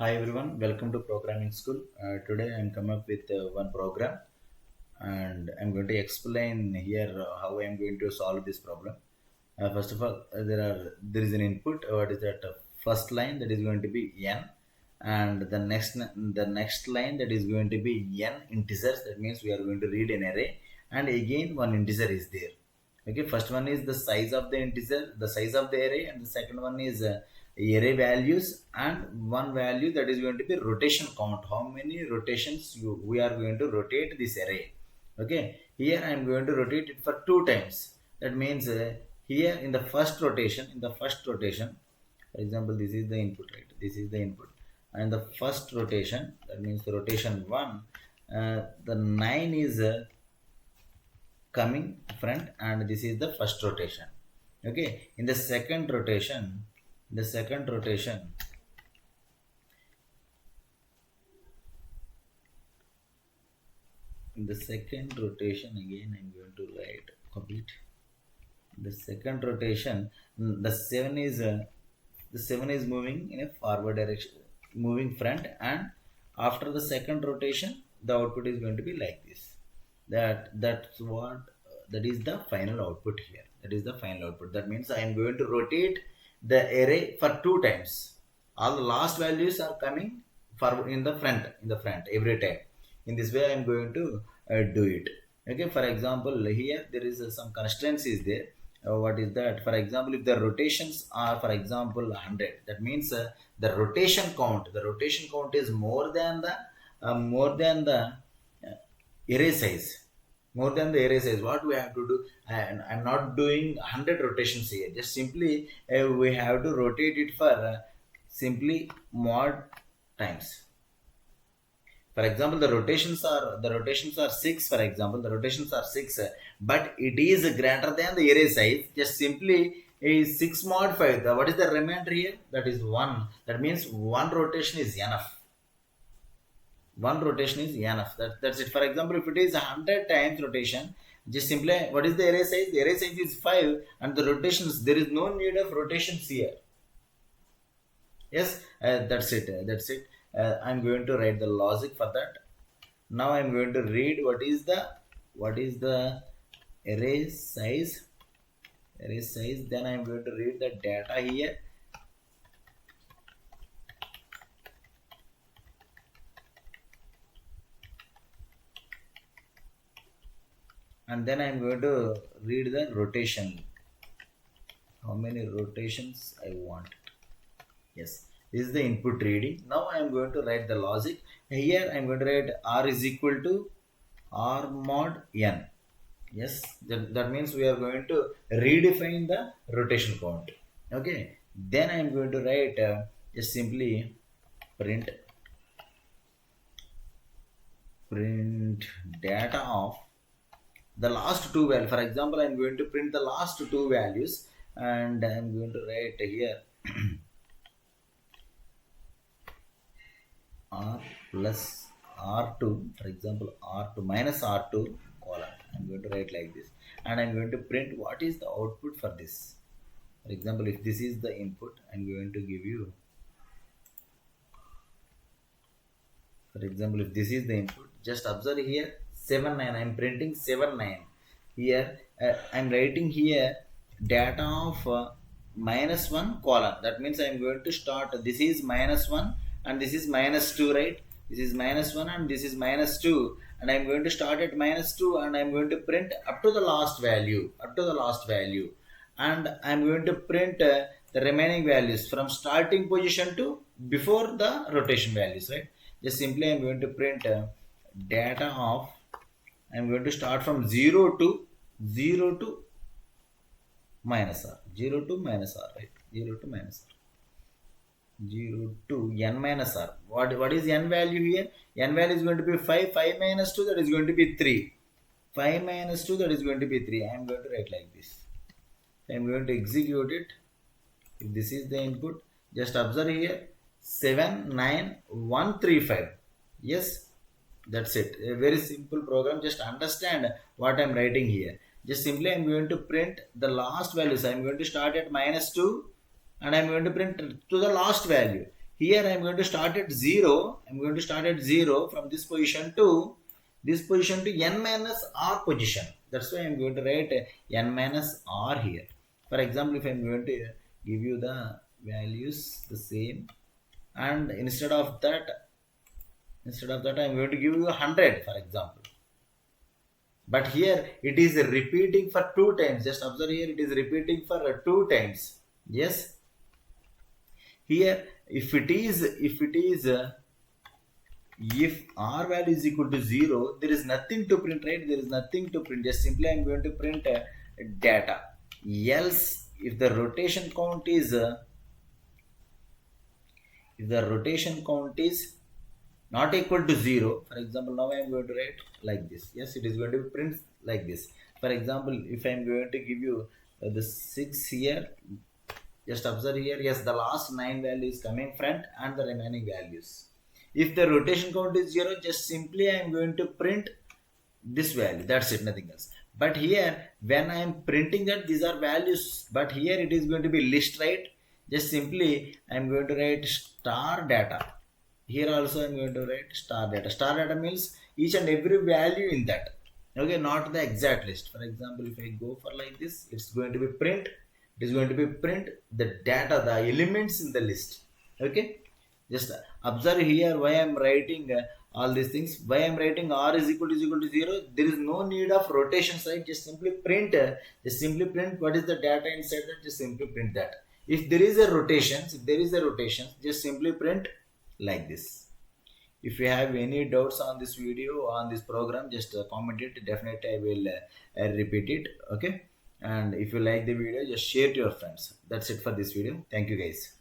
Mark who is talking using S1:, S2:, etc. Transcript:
S1: Hi everyone, welcome to Programming School. Today I'm come up with one program and I'm going to explain here how I'm going to solve this problem. First of all, there is an input. What is that? First line that is going to be n, and the next line that is going to be n integers. That means we are going to read an array, and again one integer is there. Okay, first one is the size of the integer, the size of the array, and the second one is array values, and one value that is going to be rotation count. How many rotations we are going to rotate this array. Okay, here I am going to rotate it for 2 times. That means here in the first rotation, for example, this is the input, right? This is the input, and the first rotation, that means the rotation 1, the 9 is coming front, and this is the first rotation. Okay, in the second rotation, in the second rotation again I'm going to write complete. The second rotation, the 7 is moving in a forward direction, moving front, and after the second rotation the output is going to be like this. That is the final output here. That is the final output. That means I am going to rotate the array for 2 times. All the last values are coming for in the front every time. In this way I am going to do it. Okay, for example, here there is some constraints is there. What is that? For example, if the rotations are, for example, 100, that means the rotation count is more than the array size. More than the array size, what we have to do? I'm not doing 100 rotations here. Just simply we have to rotate it for simply mod times. For example, the rotations are 6. For example, the rotations are 6, but it is greater than the array size. Just simply is 6 mod 5. What is the remainder here? That is 1. That means one rotation is enough. One rotation is enough. That's it. For example, if it is 100 times rotation, just simply, what is the array size? The array size is 5, and the rotations, there is no need of rotations here. Yes, that's it. I'm going to write the logic for that. Now I'm going to read what is the array size. Then I'm going to read the data here. And then I'm going to read the rotation. How many rotations I want. Yes, this is the input reading. Now I am going to write the logic. Here I am going to write r is equal to r mod n. Yes, that means we are going to redefine the rotation count. Okay, then I am going to write just simply print data of the last two values. For example, I am going to print the last two values, and I am going to write here r plus r2, for example, r2 minus r2 colon. I'm going to write like this, and I'm going to print what is the output for this. For example, if this is the input, I'm going to give you, for example, if this is the input, just observe here 7 9. I'm printing 7 9 here. I'm writing here data of -1 colon. That means I'm going to start, this is -1 and this is -2, right? This is -1 and this is -2, and I'm going to start at -2, and I'm going to print up to the last value, and I'm going to print the remaining values from starting position to before the rotation values, right? Just simply I'm going to print data of, I'm going to start from 0 to minus r, 0 to minus r, right? 0 to minus r, 0 to n minus r. What is n value here? N value is going to be 5. 5 minus 2, that is going to be 3. 5 minus 2, that is going to be 3. I am going to write like this. I am going to execute it. If this is the input, just observe here 7 9 1 3 5. Yes, that's it. A very simple program. Just understand what I am writing here. Just simply I am going to print the last values. I am going to start at -2, and I am going to print to the last value. Here I am going to start at 0. I am going to start at 0 from this position to n minus r position. That's why I am going to write n minus r here. For example, if I am going to give you the values the same, and instead of that I am going to give you 100, for example. But here it is repeating for 2 times. Just observe here, it is repeating for 2 times. Yes. Here, if r value is equal to 0, there is nothing to print, right? There is nothing to print. Just simply I am going to print data. Else, if the rotation count is not equal to 0, for example, now I am going to write like this. Yes, it is going to be print like this. For example, if I am going to give you the 6 here, just observe here, yes, the last 9 values coming front and the remaining values. If the rotation count is 0, just simply I am going to print this value. That's it, nothing else. But here, when I am printing that, these are values, but here it is going to be list, right? Just simply I am going to write star data. Here also I am going to write star data. Star data means each and every value in that. Okay, not the exact list. For example, if I go for like this, it's going to be print. It is going to be print the data, the elements in the list. Okay, just observe here why I am writing all these things. Why I am writing r is equal to 0. There is no need of rotation, right? Just simply print. What is the data inside that. Just simply print that. If there is a rotation, just simply print like this. If you have any doubts on this video, on this program, just comment it. Definitely I will repeat it. Okay, and if you like the video, just share to your friends. That's it for this video. Thank you guys.